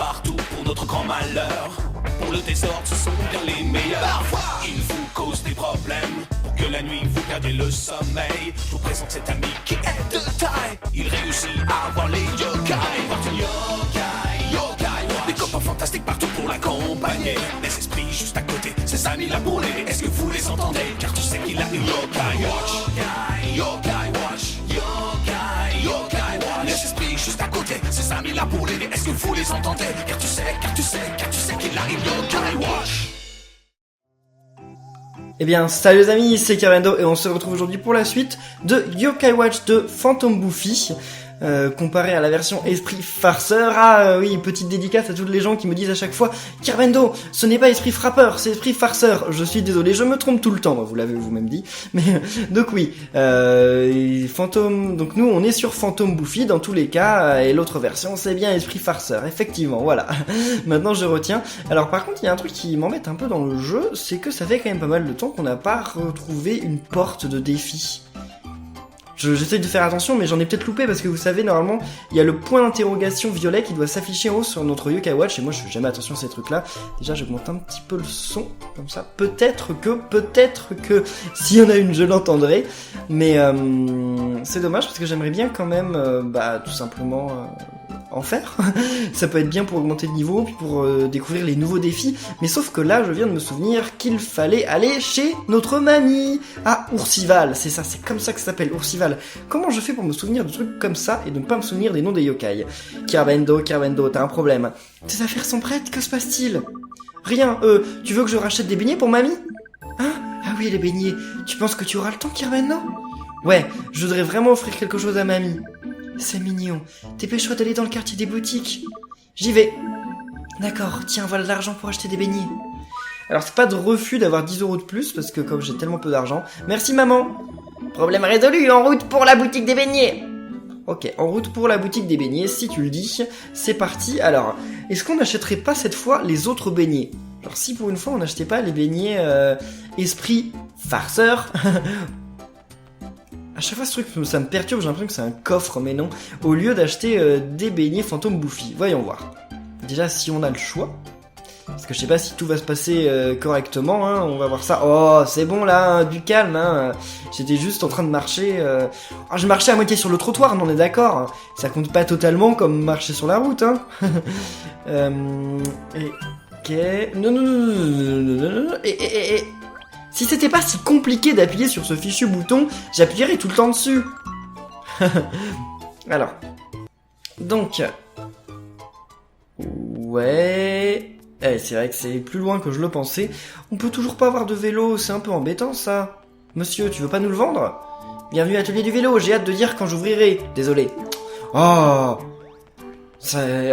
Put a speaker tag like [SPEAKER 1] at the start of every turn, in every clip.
[SPEAKER 1] partout pour notre grand malheur. Pour le désordre, ce sont bien les meilleurs. Parfois, ils vous causent des problèmes. Pour que la nuit vous perdiez le sommeil, je vous présente cet ami qui est de taille. Il réussit à avoir les yokai. Porte une yokai, yokai watch. Des copains fantastiques partout pour l'accompagner. Des esprits juste à côté, ses amis là pour l'aider. Est-ce que vous les entendez? Car tu sais qu'il a une yokai watch. Yokai, yokai watch. Yokai, yokai watch. Les esprits juste à côté, ses amis là pour l'aider. Est-ce que vous les entendez? Car tu sais qu'il a une yokai watch.
[SPEAKER 2] Eh bien, salut les amis, c'est Kervendo et on se retrouve aujourd'hui pour la suite de Yokai Watch de Phantom Buffy, comparé à la version Esprit Farceur. Ah oui, petite dédicace à toutes les gens qui me disent à chaque fois « Kervendo, ce n'est pas Esprit Frappeur, c'est Esprit Farceur ». Je suis désolé, je me trompe tout le temps, vous l'avez vous-même dit. Mais donc oui, Phantom. Donc nous, on est sur Phantom Buffy dans tous les cas, et l'autre version, c'est bien Esprit Farceur. Effectivement, voilà. Maintenant, je retiens. Alors par contre, il y a un truc qui m'embête un peu dans le jeu, c'est que ça fait quand même pas mal de temps qu'on n'a pas retrouvé une porte de défi. J'essaie de faire attention, mais j'en ai peut-être loupé parce que vous savez, normalement, il y a le point d'interrogation violet qui doit s'afficher en haut sur notre Yokai Watch, et moi je fais jamais attention à ces trucs-là. Déjà, j'augmente un petit peu le son, comme ça. Peut-être que, s'il y en a une, je l'entendrai. Mais c'est dommage parce que j'aimerais bien quand même, tout simplement en faire. Ça peut être bien pour augmenter le niveau, puis pour découvrir les nouveaux défis. Mais sauf que là, je viens de me souvenir qu'il fallait aller chez notre mamie, à Oursival. C'est ça, c'est comme ça que ça s'appelle, Oursival. Comment je fais pour me souvenir de trucs comme ça et de ne pas me souvenir des noms des yokai? Kervendo, t'as un problème. Tes affaires sont prêtes, que se passe-t-il? Rien, tu veux que je rachète des beignets pour mamie? Hein? Ah oui, les beignets. Tu penses que tu auras le temps, Kervendo? Ouais, je voudrais vraiment offrir quelque chose à mamie. C'est mignon. Dépêche-toi d'aller dans le quartier des boutiques. J'y vais. D'accord, tiens, voilà de l'argent pour acheter des beignets. Alors c'est pas de refus d'avoir 10 € de plus, parce que comme j'ai tellement peu d'argent... Merci maman. Problème résolu, en route pour la boutique des beignets. Ok, en route pour la boutique des beignets, si tu le dis, c'est parti. Alors, est-ce qu'on n'achèterait pas cette fois les autres beignets? Alors si pour une fois on n'achetait pas les beignets Esprit Farceur... À chaque fois ce truc ça me perturbe, j'ai l'impression que c'est un coffre, mais non. Au lieu d'acheter des beignets Phantom Buffy, voyons voir. Déjà si on a le choix, parce que je sais pas si tout va se passer correctement, hein, on va voir ça. Oh c'est bon là, hein, du calme, hein. J'étais juste en train de marcher, oh, je marchais à moitié sur le trottoir, on est d'accord, hein. Ça compte pas totalement comme marcher sur la route, hein. Ok, non, et... Si c'était pas si compliqué d'appuyer sur ce fichu bouton, j'appuierais tout le temps dessus. Alors. Donc. Ouais. C'est vrai que c'est plus loin que je le pensais. On peut toujours pas avoir de vélo, c'est un peu embêtant ça. Monsieur, tu veux pas nous le vendre? Bienvenue à l'atelier du vélo, j'ai hâte de dire quand j'ouvrirai. Désolé. Oh.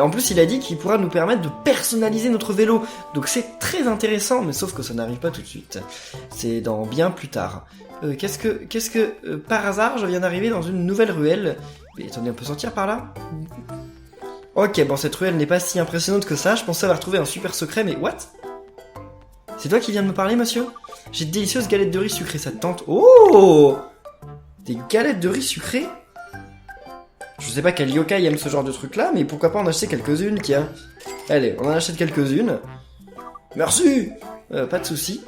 [SPEAKER 2] En plus, il a dit qu'il pourra nous permettre de personnaliser notre vélo. Donc c'est très intéressant, mais sauf que ça n'arrive pas tout de suite. C'est dans bien plus tard. Qu'est-ce que par hasard, je viens d'arriver dans une nouvelle ruelle. Mais attendez, on peut sortir par là? Ok, bon, cette ruelle n'est pas si impressionnante que ça. Je pensais avoir trouvé un super secret, mais what? C'est toi qui viens de me parler, monsieur? J'ai de délicieuses galettes de riz sucrées, ça te tente? Oh! Des galettes de riz sucrées? Je sais pas quel yokai aime ce genre de truc là, mais pourquoi pas en acheter quelques-unes, tiens. Allez, on en achète quelques-unes. Merci. Pas de soucis.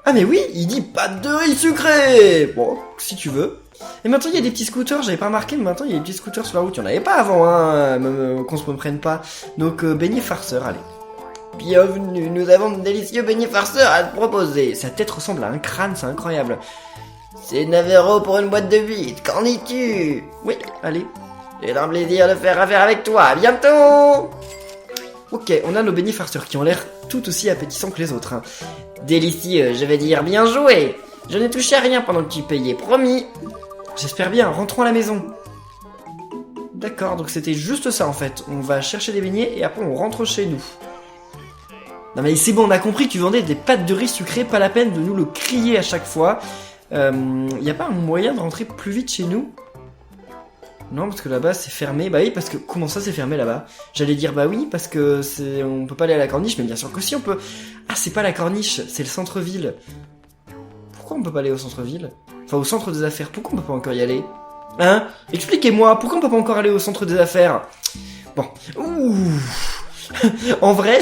[SPEAKER 2] Ah mais oui, il dit pas de riz sucré. Bon, si tu veux. Et maintenant il y a des petits scooters, j'avais pas remarqué, mais maintenant il y a des petits scooters sur la route. Il y en avait pas avant, hein, qu'on se me prenne pas. Donc beignets farceur, allez. Bienvenue, nous avons de délicieux beignets farceurs à te proposer. Sa tête ressemble à un crâne, c'est incroyable. C'est 9 € pour une boîte de 8, qu'en dis-tu? Oui, allez. J'ai un plaisir de faire affaire avec toi, à bientôt. Ok, on a nos beignets farceurs qui ont l'air tout aussi appétissants que les autres. Hein. Délicieux, je vais dire bien joué. Je n'ai touché à rien pendant que tu payais, promis. J'espère bien, rentrons à la maison. D'accord, donc c'était juste ça en fait. On va chercher des beignets et après on rentre chez nous. Non mais c'est bon, on a compris, tu vendais des pâtes de riz sucrées, pas la peine de nous le crier à chaque fois. Y a pas un moyen de rentrer plus vite chez nous? Non, parce que là-bas c'est fermé. Bah oui, parce que comment ça c'est fermé là-bas? J'allais dire bah oui, parce que on peut pas aller à la corniche, mais bien sûr que si on peut. Ah, c'est pas la corniche, c'est le centre-ville. Pourquoi on peut pas aller au centre-ville? Enfin, au centre des affaires, pourquoi on peut pas encore y aller? Hein? Expliquez-moi, pourquoi on peut pas encore aller au centre des affaires? Bon. Ouh. en vrai,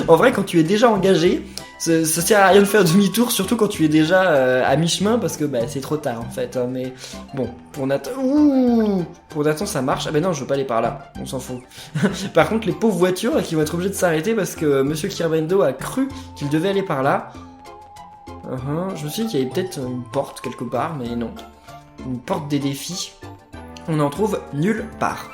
[SPEAKER 2] quand tu es déjà engagé, ça sert à rien de faire demi-tour, surtout quand tu es déjà à mi-chemin, parce que c'est trop tard en fait. Hein, mais bon, pour Nathan ça marche. Ah ben non, je veux pas aller par là, on s'en fout. Par contre, les pauvres voitures là, qui vont être obligées de s'arrêter parce que Monsieur Kirbendo a cru qu'il devait aller par là. Je me suis dit qu'il y avait peut-être une porte quelque part, mais non. Une porte des défis. On n'en trouve nulle part.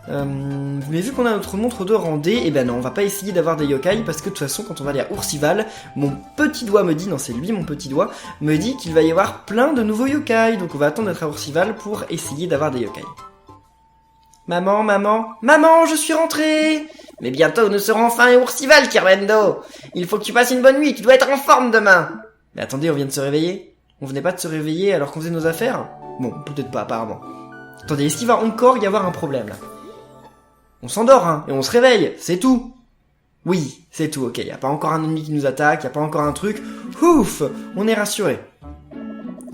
[SPEAKER 2] Mais vu qu'on a notre montre de Randé, et ben non, on va pas essayer d'avoir des yokai parce que de toute façon, quand on va aller à Oursival, mon petit doigt me dit, non c'est lui mon petit doigt, me dit qu'il va y avoir plein de nouveaux yokai. Donc on va attendre d'être à Oursival pour essayer d'avoir des yokai. Maman, je suis rentrée! Mais bientôt nous serons enfin à Oursival, Kirbendo! Il faut que tu passes une bonne nuit, tu dois être en forme demain! Mais attendez, on vient de se réveiller? On venait pas de se réveiller alors qu'on faisait nos affaires? Bon, peut-être pas apparemment. Attendez, est-ce qu'il va encore y avoir un problème là? On s'endort, hein, et on se réveille, c'est tout. Oui, c'est tout, ok, y a pas encore un ennemi qui nous attaque, y a pas encore un truc. Ouf, on est rassuré.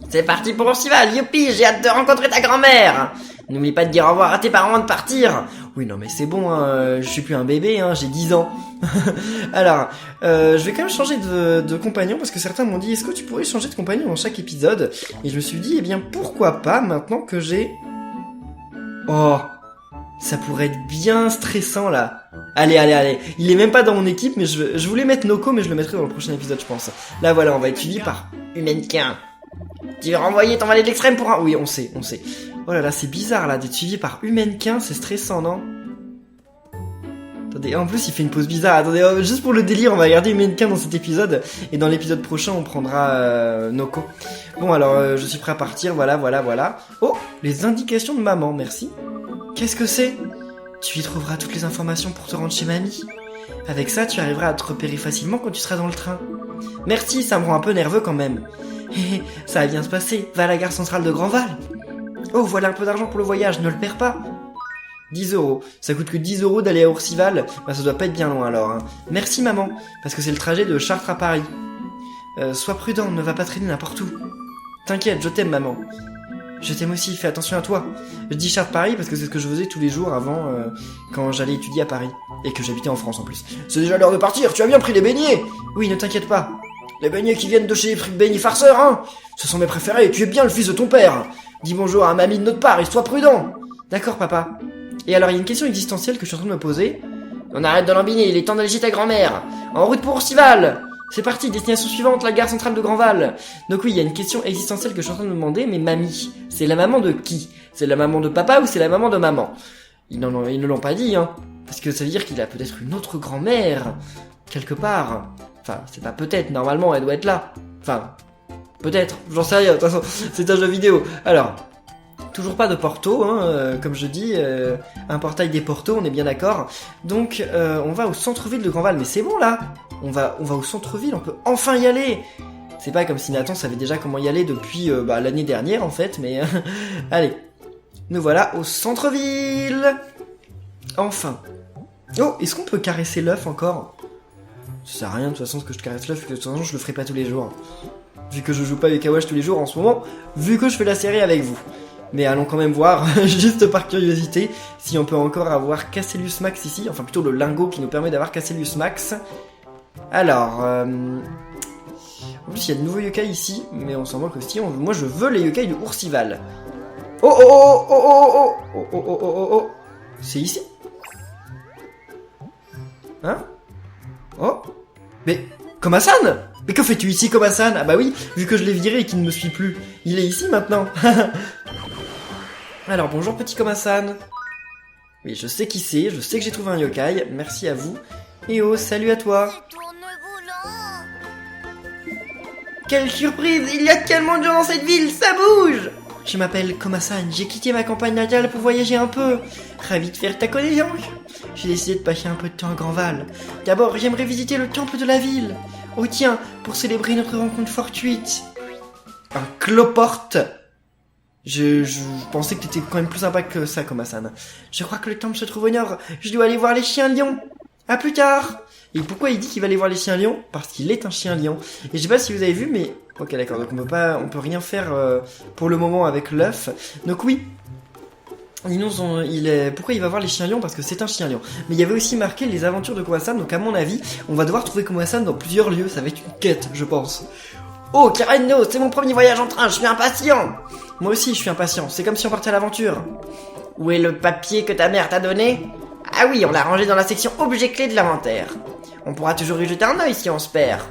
[SPEAKER 2] C'est parti pour Oursival, youpi, j'ai hâte de rencontrer ta grand-mère. N'oublie pas de dire au revoir à tes parents avant de partir. Oui, non mais c'est bon, hein, je suis plus un bébé, hein, j'ai 10 ans. Alors, je vais quand même changer de compagnon, parce que certains m'ont dit, est-ce que tu pourrais changer de compagnon dans chaque épisode? Et je me suis dit, eh bien, pourquoi pas, maintenant que j'ai... Oh, ça pourrait être bien stressant, là. Allez. Il est même pas dans mon équipe, mais je voulais mettre Noko, mais je le mettrai dans le prochain épisode, je pense. Là, voilà, on va être suivi par Humainquin. Tu veux renvoyer ton valet de l'extrême pour un... Oui, on sait. Oh là là, c'est bizarre, là, d'être suivi par Humainquin, c'est stressant, non? Attendez, en plus, il fait une pause bizarre. Attendez, juste pour le délire, on va garder Humainquin dans cet épisode, et dans l'épisode prochain, on prendra Noko. Bon, alors, je suis prêt à partir, voilà. Oh, les indications de maman, merci. Qu'est-ce que c'est? Tu y trouveras toutes les informations pour te rendre chez mamie. Avec ça, tu arriveras à te repérer facilement quand tu seras dans le train. Merci, ça me rend un peu nerveux quand même. Hé, ça va bien se passer, va à la gare centrale de Grandval. Oh, voilà un peu d'argent pour le voyage, ne le perds pas. 10 €. Ça coûte que 10 € d'aller à Oursival, ça doit pas être bien loin alors. Hein. Merci maman, parce que c'est le trajet de Chartres à Paris. Sois prudent, ne va pas traîner n'importe où. T'inquiète, je t'aime maman. Je t'aime aussi, fais attention à toi. Je dis Chartres-Paris parce que c'est ce que je faisais tous les jours avant quand j'allais étudier à Paris. Et que j'habitais en France en plus. C'est déjà l'heure de partir, tu as bien pris les beignets? Oui, ne t'inquiète pas. Les beignets qui viennent de chez Beignets Farceurs, hein? Ce sont mes préférés, tu es bien le fils de ton père. Dis bonjour à mamie de notre part et sois prudent. D'accord papa. Et alors il y a une question existentielle que je suis en train de me poser. On arrête de lambiner, il est temps d'aller chez ta grand-mère. En route pour Oursival. C'est parti, destination suivante, la gare centrale de Grandval. Donc oui, il y a une question existentielle que je suis en train de me demander, mais mamie, c'est la maman de qui? C'est la maman de papa ou c'est la maman de maman? Ils ne l'ont pas dit, hein. Parce que ça veut dire qu'il a peut-être une autre grand-mère, quelque part. Enfin, c'est pas peut-être, normalement elle doit être là. Enfin, peut-être, j'en sais rien, de toute façon, c'est un jeu vidéo. Alors, toujours pas de porto, hein, comme je dis, un portail des portos, on est bien d'accord. Donc, on va au centre-ville de Grandval, mais c'est bon là. On va au centre-ville, on peut enfin y aller. C'est pas comme si Nathan savait déjà comment y aller depuis l'année dernière en fait, mais allez. Nous voilà au centre-ville. Enfin. Oh, est-ce qu'on peut caresser l'œuf encore? Ça sert à rien de toute façon que je caresse l'œuf, que de toute façon je le ferai pas tous les jours. Vu que je joue pas avec Awash tous les jours en ce moment, vu que je fais la série avec vous. Mais allons quand même voir, juste par curiosité, si on peut encore avoir Casselius Max ici, enfin plutôt le lingot qui nous permet d'avoir Casselius Max. Alors, en plus il y a de nouveaux yokai ici, mais on s'en moque aussi. Moi je veux les yokai de Oursival. Oh. C'est ici? Hein? Oh? Mais, Komasan? Mais que fais-tu ici, Komasan? Ah bah oui, vu que je l'ai viré et qu'il ne me suit plus. Il est ici maintenant. Alors bonjour petit Komasan. Oui, je sais qui c'est, je sais que j'ai trouvé un yokai, merci à vous. Et oh, salut à toi. Quelle surprise, il y a tellement de gens dans cette ville, ça bouge. Je m'appelle Komasan, j'ai quitté ma campagne natale pour voyager un peu. Ravi de faire ta connaissance. J'ai décidé de passer un peu de temps à Grandval. D'abord, j'aimerais visiter le temple de la ville. Oh tiens, pour célébrer notre rencontre fortuite. Un cloporte. Je pensais que t'étais quand même plus sympa que ça, Komasan. Je crois que le temple se trouve au nord. Je dois aller voir les chiens lions. À plus tard. Et pourquoi il dit qu'il va aller voir les chiens lions? Parce qu'il est un chien lion. Et je sais pas si vous avez vu, mais... Ok, d'accord, donc on peut rien faire pour le moment avec l'œuf. Donc oui. Dis-nous, pourquoi il va voir les chiens lions? Parce que c'est un chien lion. Mais il y avait aussi marqué les aventures de Kowasan, donc à mon avis, on va devoir trouver Kowasan dans plusieurs lieux. Ça va être une quête, je pense. Oh, Kareno, c'est mon premier voyage en train, je suis impatient. Moi aussi, je suis impatient. C'est comme si on partait à l'aventure. Où est le papier que ta mère t'a donné? Ah oui, on l'a rangé dans la section objets clés de l'inventaire. On pourra toujours y jeter un œil si on se perd.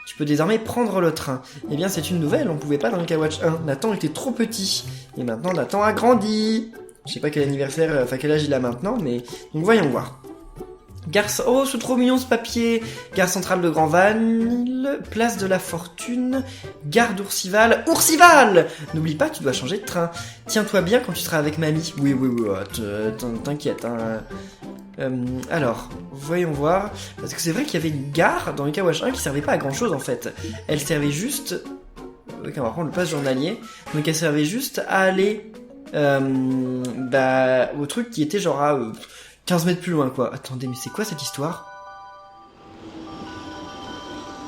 [SPEAKER 2] Tu peux désormais prendre le train. Eh bien, c'est une nouvelle, on pouvait pas dans le K-Watch 1. Nathan était trop petit. Et maintenant, Nathan a grandi. Je sais pas quel anniversaire, enfin quel âge il a maintenant, mais... Donc voyons voir. Gare... Oh, c'est trop mignon ce papier. Gare centrale de Grandval, place de la Fortune, gare d'Oursival. Oursival! N'oublie pas, tu dois changer de train. Tiens-toi bien quand tu seras avec mamie. Oui, t'inquiète, hein. Alors, voyons voir. Parce que c'est vrai qu'il y avait une gare dans le K-Watch 1 qui servait pas à grand chose en fait. Elle servait juste... Ok, on va prendre le pass journalier. Donc elle servait juste à aller... au truc qui était genre à 15 mètres plus loin quoi. Attendez, mais c'est quoi cette histoire?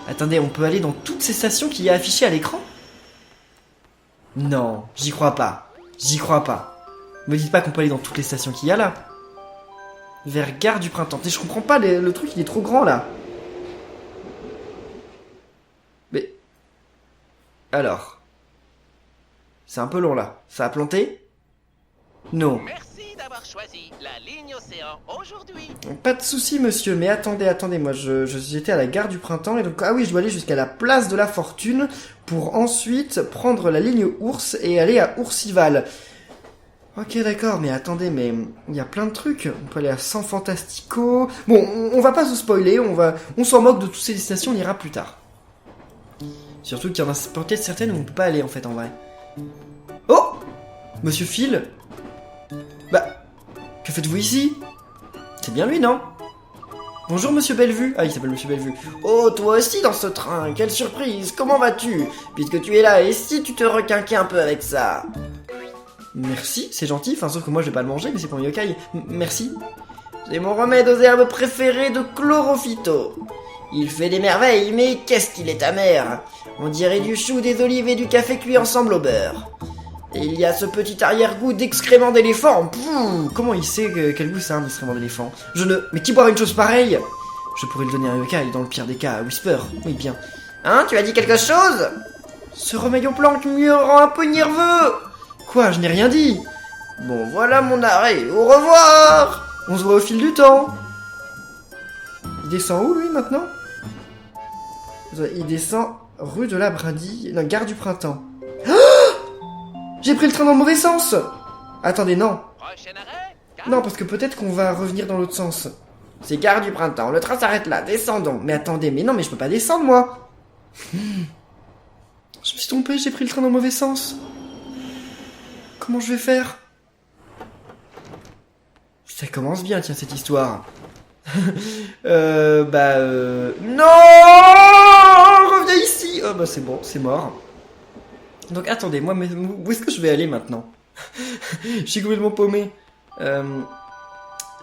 [SPEAKER 2] Attendez, on peut aller dans toutes ces stations qu'il y a affichées à l'écran? Non, j'y crois pas. J'y crois pas. Me dites pas qu'on peut aller dans toutes les stations qu'il y a là. Vers Gare du Printemps. Je comprends pas, le truc il est trop grand là. Mais... Alors... C'est un peu long là. Ça a planté? Non.
[SPEAKER 3] Merci d'avoir choisi la ligne Océan aujourd'hui.
[SPEAKER 2] Pas de souci, monsieur, mais attendez, moi j'étais à la Gare du Printemps et donc ah oui, je dois aller jusqu'à la place de la Fortune pour ensuite prendre la ligne Ours et aller à Oursival. Ok, d'accord, mais attendez, mais il y a plein de trucs. On peut aller à San Fantastico. Bon, on va pas se spoiler, on s'en moque de toutes ces destinations, on ira plus tard. Surtout qu'il y en a peut-être certaines où on peut pas aller en fait en vrai. Oh, Monsieur Phil. Bah, que faites-vous ici? C'est bien lui, non? Bonjour, Monsieur Bellevue. Ah, il s'appelle Monsieur Bellevue. Oh, toi aussi dans ce train. Quelle surprise. Comment vas-tu? Puisque tu es là, et si tu te requinquais un peu avec ça? Merci, c'est gentil. Enfin, sauf que moi, je vais pas le manger, mais c'est pour un yokai. Merci. C'est mon remède aux herbes préférées de Chlorophyto. Il fait des merveilles, mais qu'est-ce qu'il est amer. On dirait du chou, des olives et du café cuit ensemble au beurre. Et il y a ce petit arrière-goût d'excrément d'éléphant. Comment il sait quel goût c'est un excrément d'éléphant? Mais qui boirait une chose pareille? Je pourrais le donner à un yokai, dans le pire des cas, à Whisper. Oui, bien. Hein, tu as dit quelque chose? Ce remède aux plantes me rend un peu nerveux. Quoi, je n'ai rien dit. Bon, voilà mon arrêt. Au revoir. On se voit au fil du temps. Il descend où, lui, maintenant? Il descend rue de la Brindille, la Gare du Printemps. J'ai pris le train dans le mauvais sens. Attendez, non.
[SPEAKER 3] Prochain arrêt.
[SPEAKER 2] Non, parce que peut-être qu'on va revenir dans l'autre sens. C'est Gare du Printemps, le train s'arrête là, descendons. Mais attendez, mais non, mais je peux pas descendre, moi. Je me suis trompé, j'ai pris le train dans le mauvais sens. Comment je vais faire? Ça commence bien, tiens, cette histoire. Non, reviens ici. Oh, bah c'est bon, c'est mort. Donc attendez, moi, mais où est-ce que je vais aller maintenant? Je suis complètement paumé.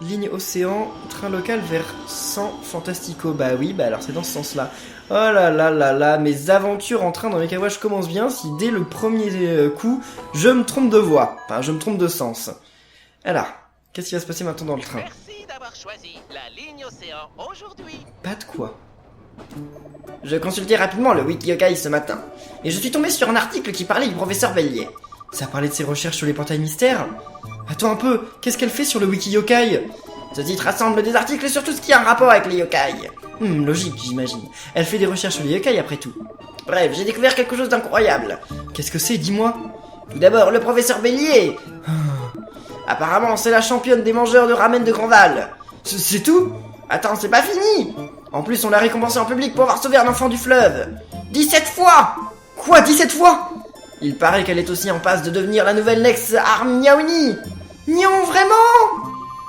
[SPEAKER 2] Ligne Océan, train local vers San Fantastico. Bah oui, bah alors c'est dans ce sens-là. Oh là là là là, mes aventures en train dans les K-Watch commencent bien si dès le premier coup, je me trompe de voie. Enfin, je me trompe de sens. Alors, qu'est-ce qui va se passer maintenant dans le train?
[SPEAKER 3] Merci d'avoir choisi la ligne Océan aujourd'hui.
[SPEAKER 2] Pas de quoi. Je consultais rapidement le Wiki Yokai ce matin, et je suis tombé sur un article qui parlait du professeur Bellier. Ça parlait de ses recherches sur les portails mystères. Attends un peu, qu'est-ce qu'elle fait sur le Wiki Yokai? Ce titre rassemble des articles sur tout ce qui a un rapport avec les yokai. Logique, j'imagine. Elle fait des recherches sur les yokai après tout. Bref, j'ai découvert quelque chose d'incroyable. Qu'est-ce que c'est, dis-moi? Tout d'abord, le professeur Bellier. Apparemment, c'est la championne des mangeurs de ramen de Grandval. C'est tout? Attends, c'est pas fini. En plus, on l'a récompensé en public pour avoir sauvé un enfant du fleuve. 17 fois. Quoi, 17 fois? Il paraît qu'elle est aussi en passe de devenir la nouvelle Nex Armiaouni. Non, vraiment?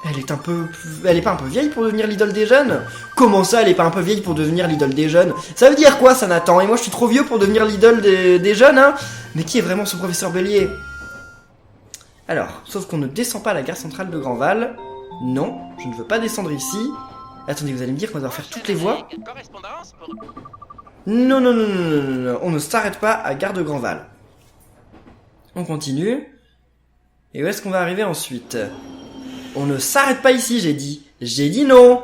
[SPEAKER 2] Elle est pas un peu vieille pour devenir l'idole des jeunes? Comment ça, elle est pas un peu vieille pour devenir l'idole des jeunes? Ça veut dire quoi, ça, Nathan? Et moi, je suis trop vieux pour devenir l'idole des jeunes, hein? Mais qui est vraiment ce professeur Bellier? Alors, sauf qu'on ne descend pas à la gare centrale de Grandval. Non, je ne veux pas descendre ici. Attendez, vous allez me dire qu'on va devoir faire toutes les voies? Non, on ne s'arrête pas à gare de Grandval. On continue. Et où est-ce qu'on va arriver ensuite? On ne s'arrête pas ici, j'ai dit. J'ai dit non.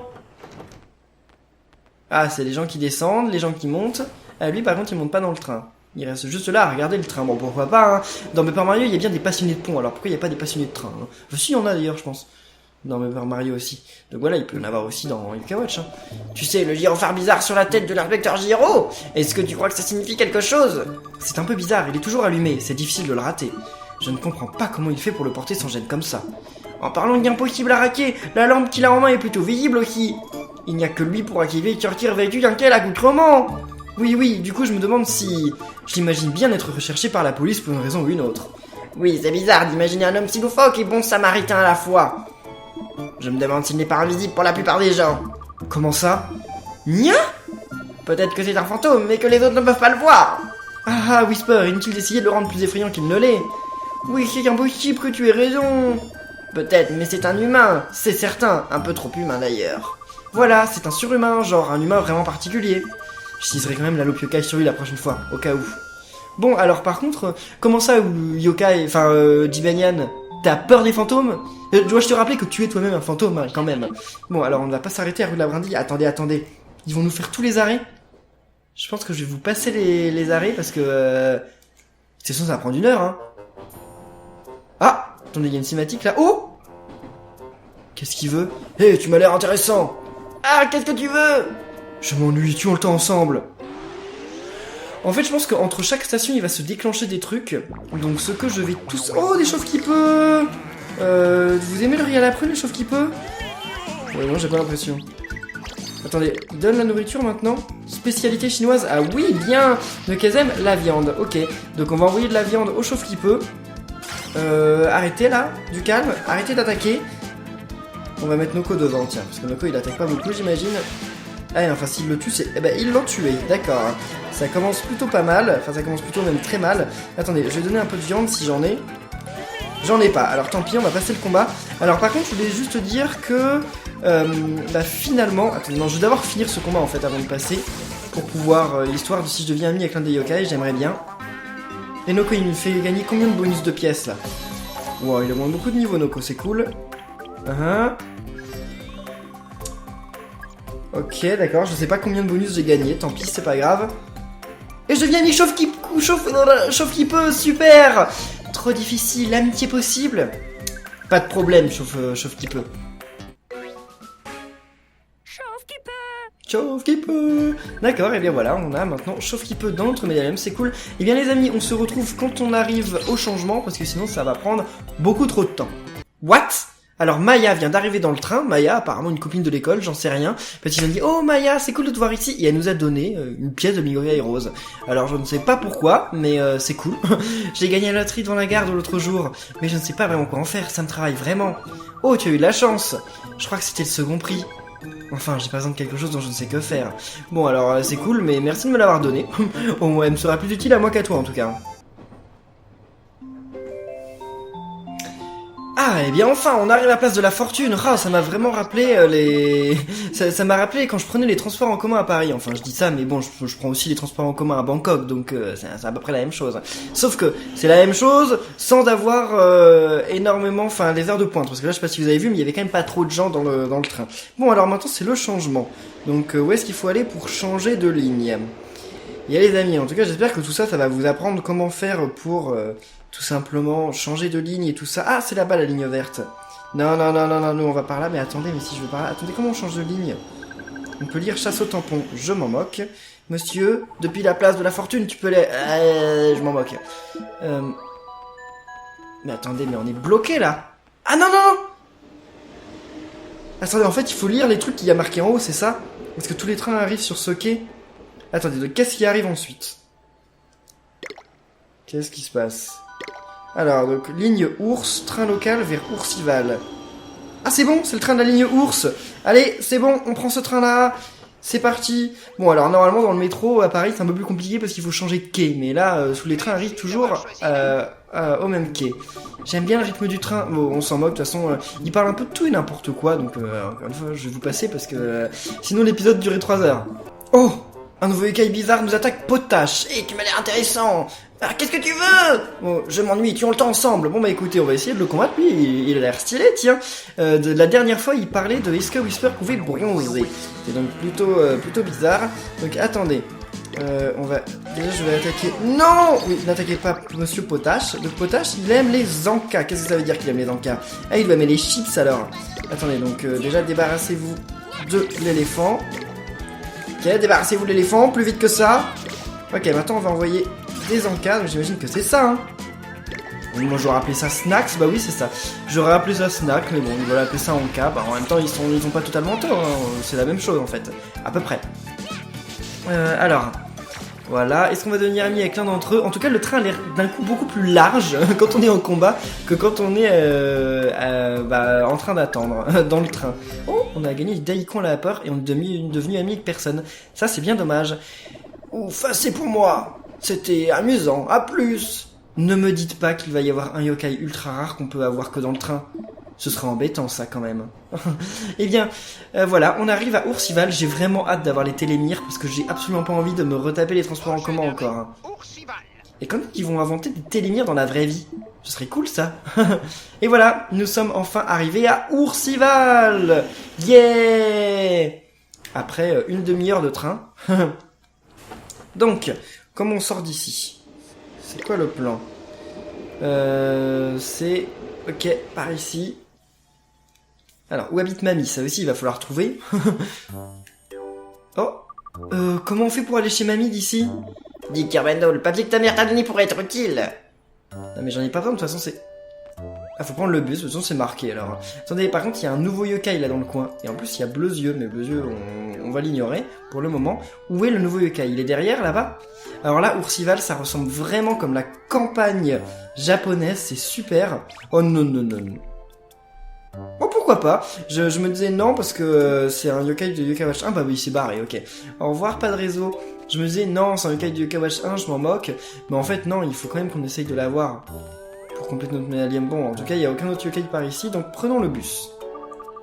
[SPEAKER 2] Ah, c'est les gens qui descendent, les gens qui montent. Ah, lui, par contre, il monte pas dans le train. Il reste juste là à regarder le train. Bon, pourquoi pas, hein. Dans Paper Mario, il y a bien des passionnés de pont. Alors, pourquoi il n'y a pas des passionnés de train, hein? Enfin, si, il y en a d'ailleurs, je pense. Dans Paper Mario aussi. Donc voilà, il peut y en avoir aussi dans Yokai Watch, hein. Tu sais, le gyrophare bizarre sur la tête de l'inspecteur Giro. Est-ce que tu crois que ça signifie quelque chose? C'est un peu bizarre, il est toujours allumé. C'est difficile de le rater. Je ne comprends pas comment il fait pour le porter sans gêne comme ça. En parlant d'impossible à raquer, la lampe qu'il a en main est plutôt visible aussi. Il n'y a que lui pour activer et sortir vêtu d'un tel accoutrement. Oui, du coup je me demande si... Je l'imagine bien être recherché par la police pour une raison ou une autre. Oui, c'est bizarre d'imaginer un homme si loufoque et bon samaritain à la fois. Je me demande s'il n'est pas invisible pour la plupart des gens. Comment ça? Nia? Peut-être que c'est un fantôme, mais que les autres ne peuvent pas le voir. Ah, Whisper, inutile d'essayer de le rendre plus effrayant qu'il ne l'est. Oui, c'est impossible que tu aies raison. Peut-être, mais c'est un humain, c'est certain, un peu trop humain d'ailleurs. Voilà, c'est un surhumain, genre un humain vraiment particulier. Je teaserai quand même la loupe yokai sur lui la prochaine fois, au cas où. Bon, alors par contre, comment ça, yokai, Jibanyan, t'as peur des fantômes? Dois-je te rappeler que tu es toi-même un fantôme, hein, quand même. Bon, alors on ne va pas s'arrêter à rue de la Brindille. Attendez. Ils vont nous faire tous les arrêts? Je pense que je vais vous passer les arrêts parce que... C'est sûr, ça va prendre 1 heure, hein. Ah! Attendez, il y a une cinématique là. Oh! Qu'est-ce qu'il veut? Hé, tu m'as l'air intéressant! Ah, qu'est-ce que tu veux? Je m'ennuie, tuons le temps ensemble. En fait, je pense qu'entre chaque station, il va se déclencher des trucs. Donc, ce que je vais tous... Oh, des chauves qui peut. Vous aimez le riz à la prune, les chauves qui peut? Ouais, non, j'ai pas l'impression. Attendez, il donne la nourriture maintenant. Spécialité chinoise. Ah oui, bien. Donc, elles aiment la viande. Ok. Donc, on va envoyer de la viande aux chauves qui peut. Arrêtez là, du calme. Arrêtez d'attaquer. On va mettre Noko devant, tiens. Parce que Noko, il attaque pas beaucoup, j'imagine. Ah, enfin, s'il le tue, c'est... Eh ben, ils l'ont tué, d'accord. Ça commence plutôt pas mal. Enfin, ça commence plutôt même très mal. Attendez, je vais donner un peu de viande si j'en ai. J'en ai pas, alors tant pis, on va passer le combat. Alors par contre, je voulais juste dire que... finalement... Attendez, non, je vais d'abord finir ce combat en fait avant de passer. Pour pouvoir... histoire de si je deviens ami avec l'un des yokai, j'aimerais bien. Et Noko, il me fait gagner combien de bonus de pièces là? Wow, il a moins beaucoup de niveau Noko, c'est cool. Ok, d'accord, je sais pas combien de bonus j'ai gagné, tant pis, c'est pas grave. Et je deviens ami chauffe qui peut, super. Trop difficile, l'amitié possible. Pas de problème, chauffe qui peut. Chauffe qui peut. D'accord, et bien voilà, on a maintenant chauffe qui peut dans notre Medallium, c'est cool. Et bien les amis, on se retrouve quand on arrive au changement, parce que sinon ça va prendre beaucoup trop de temps. What? Alors Maya vient d'arriver dans le train, Maya, apparemment une copine de l'école, j'en sais rien. Petit m'a dit, oh Maya, c'est cool de te voir ici, et elle nous a donné une pièce de Midoriya Rose. Alors je ne sais pas pourquoi, mais c'est cool. J'ai gagné à la loterie devant la gare de l'autre jour, mais je ne sais pas vraiment quoi en faire, ça me travaille vraiment. Oh, tu as eu de la chance. Je crois que c'était le second prix. Enfin, j'ai pas besoin de quelque chose dont je ne sais que faire. Bon alors c'est cool, mais merci de me l'avoir donné. Au moins elle me sera plus utile à moi qu'à toi en tout cas. Ah, et bien enfin, on arrive à la place de la fortune. Ah, ça m'a vraiment rappelé ça m'a rappelé quand je prenais les transports en commun à Paris. Enfin, je dis ça, mais bon, je prends aussi les transports en commun à Bangkok, donc c'est à peu près la même chose. Sauf que c'est la même chose sans avoir énormément, enfin, les heures de pointe. Parce que là, je sais pas si vous avez vu, mais il y avait quand même pas trop de gens dans le train. Bon, alors maintenant, c'est le changement. Donc, où est-ce qu'il faut aller pour changer de ligne? Et les amis, en tout cas, j'espère que tout ça, ça va vous apprendre comment faire pour... tout simplement changer de ligne et tout ça. Ah, c'est là-bas la ligne verte. Non, nous on va par là, mais attendez, mais si je veux par là... Attendez, comment on change de ligne? On peut lire chasse au tampon, je m'en moque. Monsieur, depuis la place de la fortune, tu peux aller... je m'en moque. Mais attendez, mais on est bloqué là. Ah non. Attendez, en fait, il faut lire les trucs qu'il y a marqués en haut, c'est ça? Parce que tous les trains arrivent sur ce quai. Attendez, donc qu'est-ce qui arrive ensuite? Qu'est-ce qui se passe? Alors, donc, ligne ours, train local vers Oursival. Ah, c'est bon, c'est le train de la ligne ours. Allez, c'est bon, on prend ce train-là. C'est parti. Bon, alors, normalement, dans le métro, à Paris, c'est un peu plus compliqué parce qu'il faut changer de quai. Mais là, tous les trains arrivent toujours au même quai. J'aime bien le rythme du train. Bon, on s'en moque, de toute façon, il parle un peu de tout et n'importe quoi. Donc, encore une fois, je vais vous passer parce que sinon, l'épisode durait 3 heures. Oh! Un nouveau yokai bizarre nous attaque potache. Et tu m'as l'air intéressant. Ah, qu'est-ce que tu veux? Bon, je m'ennuie, tuons le temps ensemble. Bon bah écoutez, on va essayer de le combattre, lui, il a l'air stylé, tiens. De la dernière fois, il parlait de est-ce que Whisper pouvait bronzer. C'est donc plutôt bizarre. Donc attendez, on va... Déjà je vais attaquer... Non! Oui, n'attaquez pas Monsieur Potache. Donc Potache, il aime les encas. Qu'est-ce que ça veut dire qu'il aime les encas? Ah, il doit aimer les chips alors. Attendez, donc déjà débarrassez-vous de l'éléphant. Ok, débarrassez-vous de l'éléphant, plus vite que ça. Ok, maintenant on va envoyer des encas, donc j'imagine que c'est ça, hein. Moi j'aurais appelé ça Snacks, bah oui c'est ça. J'aurais appelé ça Snack, mais bon, ils veulent appeler ça Anka, bah en même temps ils ont pas totalement tort, hein. C'est la même chose en fait, à peu près. Alors, voilà, est-ce qu'on va devenir amis avec l'un d'entre eux? En tout cas le train a l'air d'un coup beaucoup plus large quand on est en combat que quand on est en train d'attendre dans le train. Oh, on a gagné du daikon à la vapeur et on est devenu amis avec personne. Ça c'est bien dommage. Ouf, c'est pour moi. C'était amusant, à plus. Ne me dites pas qu'il va y avoir un yokai ultra rare qu'on peut avoir que dans le train. Ce serait embêtant ça quand même. Eh bien, voilà, on arrive à Oursival. J'ai vraiment hâte d'avoir les télémires parce que j'ai absolument pas envie de me retaper les transports en commun encore, hein. Et quand ils vont inventer des télémires dans la vraie vie, ce serait cool ça. Et voilà, nous sommes enfin arrivés à Oursival. Yeah. Après une demi-heure de train. Donc, comment on sort d'ici? C'est quoi le plan? C'est... Ok, par ici. Alors, où habite Mamie? Ça aussi, il va falloir trouver. Oh, comment on fait pour aller chez Mamie d'ici? Dis Kerbendo, le papier que ta mère t'a donné pourrait être utile. Non mais j'en ai pas besoin, de toute façon c'est... Ah, faut prendre le bus, de toute façon c'est marqué alors. Attendez, par contre il y a un nouveau yokai là dans le coin. Et en plus il y a Bleuzieux, mais Bleuzieux on va l'ignorer pour le moment. Où est le nouveau yokai? Il est derrière là-bas? Alors là, Oursival ça ressemble vraiment comme la campagne japonaise, c'est super. Oh non non non non. Oh pourquoi pas? Je me disais non parce que c'est un yokai de Yokai Watch 1, bah oui il s'est barré, ok. Au revoir, pas de réseau. Je me disais non, c'est un yokai de Yokai Watch 1, je m'en moque. Mais en fait non, il faut quand même qu'on essaye de l'avoir pour compléter notre médaillon. Bon, en tout cas il n'y a aucun autre yokai par ici, donc prenons le bus.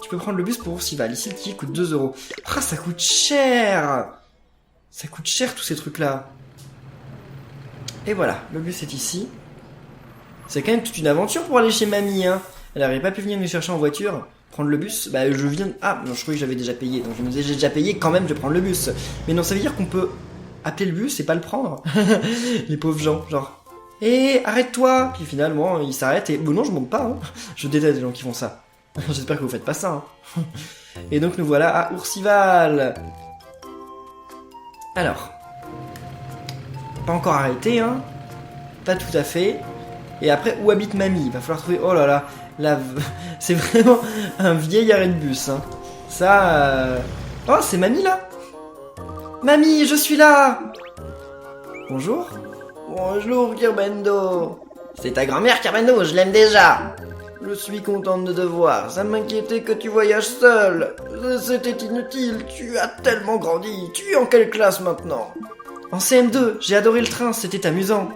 [SPEAKER 2] Tu peux prendre le bus pour Oursival, ici le ticket coûte 2 €. Ah ça coûte cher! Ça coûte cher tous ces trucs là. Et voilà, le bus est ici. C'est quand même toute une aventure pour aller chez Mamie, hein. Elle n'aurait pas pu venir me chercher en voiture, prendre le bus. Bah je viens... Ah, non, je croyais que j'avais déjà payé. Donc je me disais, j'ai déjà payé, quand même, je vais prendre le bus. Mais non, ça veut dire qu'on peut appeler le bus et pas le prendre. Les pauvres gens, genre... Hé, arrête-toi! Puis finalement, il s'arrête et... Bon non, je monte pas, hein. Je déteste les gens qui font ça. J'espère que vous faites pas ça, hein. Et donc nous voilà à Oursival. Alors... Pas encore arrêté, hein. Pas tout à fait. Et après, où habite Mamie? Il va falloir trouver... Oh là là, c'est vraiment un vieil arrêt de bus, hein. Ça... Oh, c'est Mamie, là? Mamie, je suis là! Bonjour. Bonjour, Kerbendo. C'est ta grand-mère, Kerbendo, je l'aime déjà. Je suis contente de te voir. Ça m'inquiétait que tu voyages seul. C'était inutile, tu as tellement grandi. Tu es en quelle classe maintenant? En CM2, j'ai adoré le train, c'était amusant.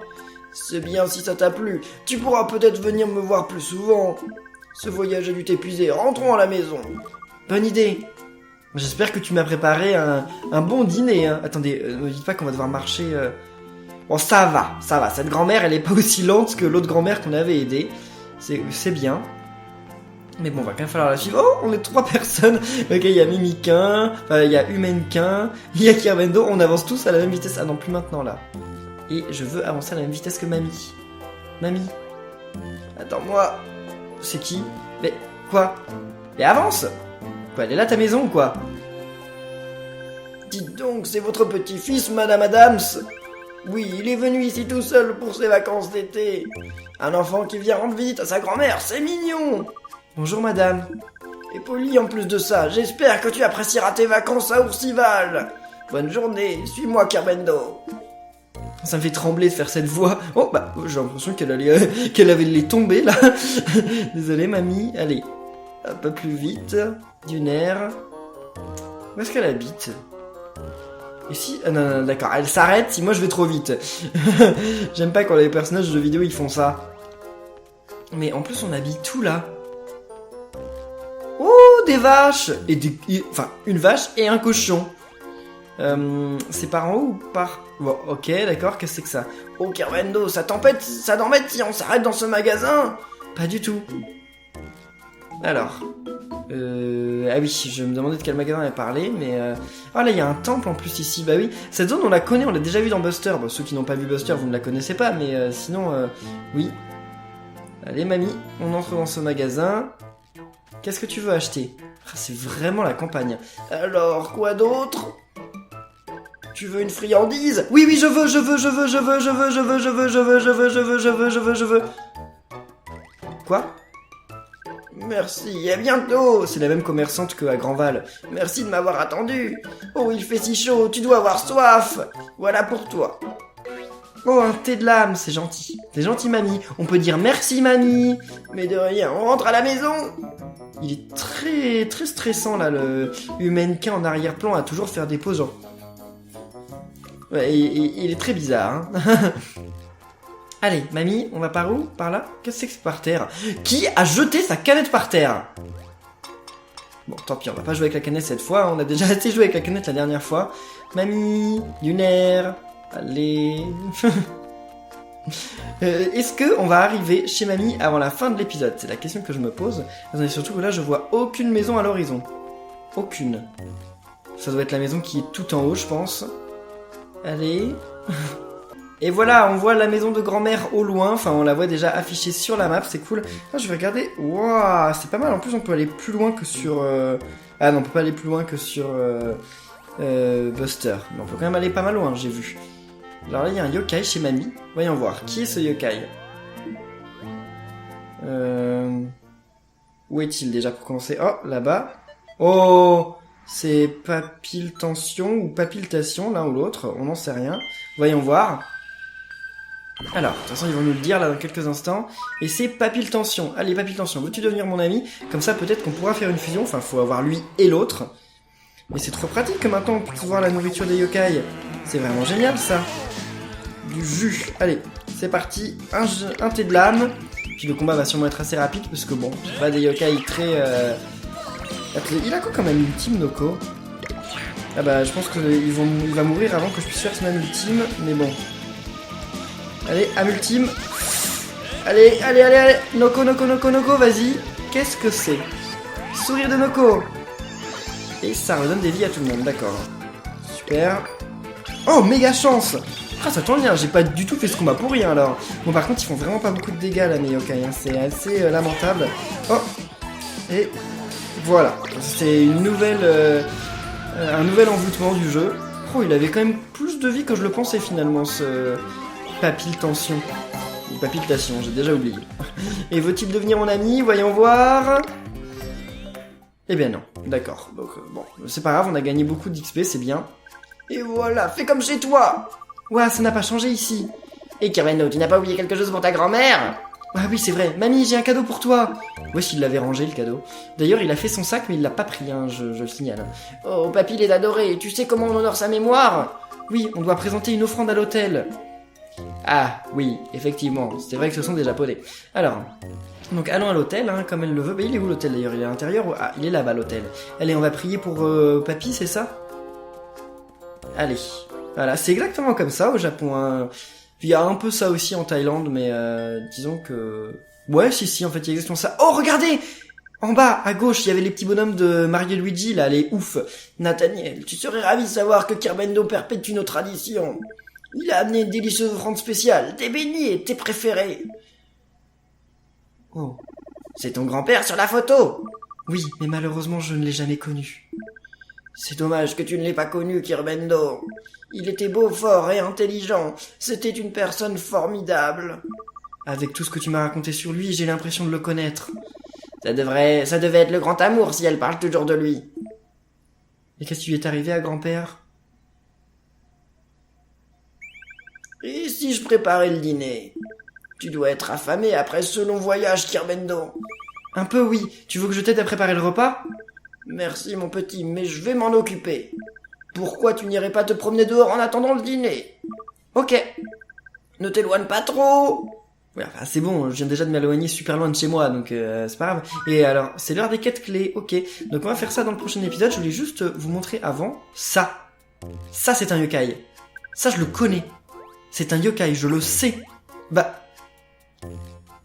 [SPEAKER 2] C'est bien si ça t'a plu. Tu pourras peut-être venir me voir plus souvent. Ce voyage a dû t'épuiser. Rentrons à la maison. Bonne idée. J'espère que tu m'as préparé un bon dîner, hein. Attendez, ne dites pas qu'on va devoir marcher... Bon, ça va. Cette grand-mère, elle est pas aussi lente que l'autre grand-mère qu'on avait aidée. C'est bien. Mais bon, va quand même falloir la suivre. Oh, on est 3 personnes. Ok, il y a Mimiquin, il y a Humainquin, il y a Kerbendo. On avance tous à la même vitesse. Ah non, plus maintenant, là. Et je veux avancer à la même vitesse que Mamie. Mamie. Attends-moi. C'est qui? Mais, quoi? Mais avance! Quoi, elle est là ta maison ou quoi? Dites donc, c'est votre petit-fils, Madame Adams? Oui, il est venu ici tout seul pour ses vacances d'été. Un enfant qui vient rendre visite à sa grand-mère, c'est mignon! Bonjour madame. Et poli en plus de ça, j'espère que tu apprécieras tes vacances à Oursival. Bonne journée, suis-moi Kerbendo. Ça me fait trembler de faire cette voix. Oh bah, j'ai l'impression qu'elle avait les tomber là. Désolé mamie, allez. Un peu plus vite, d'une air. Où est-ce qu'elle habite? Et si... Ah, non, d'accord, elle s'arrête si moi je vais trop vite. J'aime pas quand les personnages de vidéo ils font ça. Mais en plus on habille tout là. Oh, des vaches! Enfin, une vache et un cochon. C'est par en haut ou par... Bon, ok, d'accord, qu'est-ce que c'est que ça? Oh, Kerbendo, ça t'embête si on s'arrête dans ce magasin? Pas du tout. Alors... Ah oui, je me demandais de quel magasin elle parlait, mais... Ah là, il y a un temple en plus ici, bah oui. Cette zone, on la connaît, on l'a déjà vu dans Buster. Bon, ceux qui n'ont pas vu Buster, vous ne la connaissez pas, mais sinon, oui. Allez, mamie, on entre dans ce magasin. Qu'est-ce que tu veux acheter? Ah, c'est vraiment la campagne. Alors, quoi d'autre? Tu veux une friandise? Oui, oui, je veux. Quoi? Merci, à bientôt. C'est la même commerçante qu'à Grandval. Merci de m'avoir attendu. Oh, il fait si chaud, tu dois avoir soif. Voilà pour toi. Oh, un thé de lame, c'est gentil. C'est gentil, mamie. On peut dire merci, mamie. Mais de rien, on rentre à la maison. Il est très, très stressant, là, le humainquin en arrière-plan à toujours faire des pauses, genre... Ouais, il est très bizarre, hein. Allez, mamie, on va par où? Par là? Qu'est-ce que c'est par terre? Qui a jeté sa canette par terre? Bon, tant pis, on va pas jouer avec la canette cette fois. On a déjà assez joué avec la canette la dernière fois. Mamie, lunaire... Allez... Est-ce que on va arriver chez mamie avant la fin de l'épisode? C'est la question que je me pose. Et surtout que là, je vois aucune maison à l'horizon. Aucune. Ça doit être la maison qui est tout en haut, je pense. Allez... Et voilà, on voit la maison de grand-mère au loin. Enfin, on la voit déjà affichée sur la map, c'est cool. Ah, je vais regarder. Waouh, c'est pas mal. En plus, on peut aller plus loin que sur... Ah non, on peut pas aller plus loin que sur Buster. Mais on peut quand même aller pas mal loin, j'ai vu. Alors là, il y a un yokai chez mamie. Voyons voir. Qui est ce yokai? Où est-il déjà pour commencer? Oh, là-bas. Oh, c'est papiltension ou papiltation, l'un ou l'autre. On n'en sait rien. Voyons voir. Alors, de toute façon, ils vont nous le dire là dans quelques instants. Et c'est papiltension. Allez, papiltention, veux-tu devenir mon ami? Comme ça, peut-être qu'on pourra faire une fusion. Enfin, faut avoir lui et l'autre. Mais c'est trop pratique que maintenant on puisse voir la nourriture des yokai. C'est vraiment génial, ça. Du jus. Allez, c'est parti. Un thé de lame. Puis le combat va sûrement être assez rapide, parce que bon, c'est pas des yokai très... Il a quoi quand même, ultime, Noko? Ah bah, je pense qu'il va mourir avant que je puisse faire son ultime, mais bon. Allez, ultime. Allez. Noko, vas-y. Qu'est-ce que c'est? Sourire de Noko. Et ça redonne des vies à tout le monde, d'accord. Super. Oh, méga chance. Ah, ça tombe bien, j'ai pas du tout fait ce combat pour rien, alors. Bon, par contre, ils font vraiment pas beaucoup de dégâts, là, mes yokai, hein. C'est assez lamentable. Oh. Et voilà. C'est une nouvelle... un nouvel envoûtement du jeu. Oh, il avait quand même plus de vie que je le pensais, finalement, ce... Papiltension. Papiltation, j'ai déjà oublié. Et veut-il devenir mon ami? Voyons voir. Eh bien non, d'accord. Donc bon, c'est pas grave, on a gagné beaucoup d'XP, c'est bien. Et voilà, fais comme chez toi. Ouah, ça n'a pas changé ici. Et Kerbendo, tu n'as pas oublié quelque chose pour ta grand-mère? Ah oui, c'est vrai. Mamie, j'ai un cadeau pour toi. Wesh, il l'avait rangé, le cadeau. D'ailleurs, il a fait son sac, mais il l'a pas pris, hein, je le signale. Oh, papy les adorait. Tu sais comment on honore sa mémoire? Oui, on doit présenter une offrande à l'hôtel. Ah, oui, effectivement. C'est vrai que ce sont des japonais. Alors, donc allons à l'hôtel, hein, comme elle le veut. Bah, il est où l'hôtel d'ailleurs? Il est à l'intérieur ou... Ah, il est là-bas l'hôtel. Allez, on va prier pour papy, c'est ça? Allez. Voilà, c'est exactement comme ça au Japon, hein. Il y a un peu ça aussi en Thaïlande, mais disons que... Ouais, si, en fait, il y a exactement ça. Oh, regardez! En bas, à gauche, il y avait les petits bonhommes de Mario et Luigi, là, les ouf. Nathaniel, tu serais ravi de savoir que Kerbendo perpétue nos traditions. Il a amené une délicieuse offrande spéciale, tes beignets, tes préférés. Oh, c'est ton grand-père sur la photo. Oui, mais malheureusement, je ne l'ai jamais connu. C'est dommage que tu ne l'aies pas connu, Kerbendo. Il était beau, fort et intelligent. C'était une personne formidable. Avec tout ce que tu m'as raconté sur lui, j'ai l'impression de le connaître. Ça devait être le grand amour si elle parle toujours de lui. Et qu'est-ce qui lui est arrivé à grand-père? Et si je préparais le dîner? Tu dois être affamé après ce long voyage, Kerbendo. Un peu, oui. Tu veux que je t'aide à préparer le repas? Merci, mon petit, mais je vais m'en occuper. Pourquoi tu n'irais pas te promener dehors en attendant le dîner? Ok. Ne t'éloigne pas trop. Ouais, enfin, c'est bon, je viens déjà de m'éloigner super loin de chez moi, donc c'est pas grave. Et alors, c'est l'heure des quêtes clés, ok. Donc on va faire ça dans le prochain épisode, je voulais juste vous montrer avant ça. Ça, c'est un yokai. Ça, je le connais. C'est un yokai, je le sais. Bah...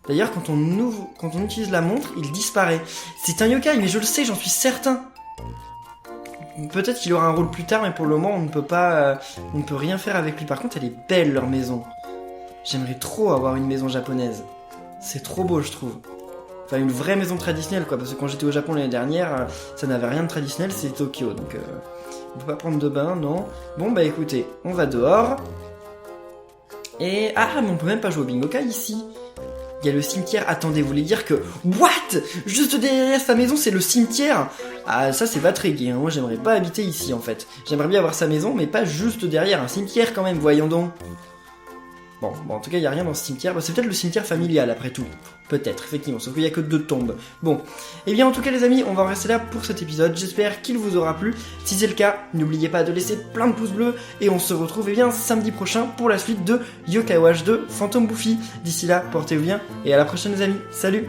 [SPEAKER 2] D'ailleurs, quand on utilise la montre, il disparaît. C'est un yokai, mais je le sais, j'en suis certain. Peut-être qu'il aura un rôle plus tard, mais pour le moment, on ne peut rien faire avec lui. Par contre, elle est belle, leur maison. J'aimerais trop avoir une maison japonaise. C'est trop beau, je trouve. Enfin, une vraie maison traditionnelle, quoi. Parce que quand j'étais au Japon l'année dernière, ça n'avait rien de traditionnel, c'est Tokyo. Donc, on peut pas prendre de bain, non. Bon, bah écoutez, on va dehors. Et... Ah, mais on peut même pas jouer au bingokai ici. Il y a le cimetière. Attendez, vous voulez dire que... What? Juste derrière sa maison, c'est le cimetière? Ah, ça, c'est pas très gai, hein. Moi, j'aimerais pas habiter ici, en fait. J'aimerais bien avoir sa maison, mais pas juste derrière un cimetière, quand même, voyons donc. Bon, en tout cas, il n'y a rien dans ce cimetière. Bah, c'est peut-être le cimetière familial, après tout. Peut-être, effectivement, sauf qu'il n'y a que 2 tombes. Bon, et bien en tout cas les amis, on va en rester là pour cet épisode. J'espère qu'il vous aura plu. Si c'est le cas, n'oubliez pas de laisser plein de pouces bleus. Et on se retrouve samedi prochain pour la suite de Yokai Watch 2 Phantom Buffy. D'ici là, portez-vous bien et à la prochaine les amis. Salut!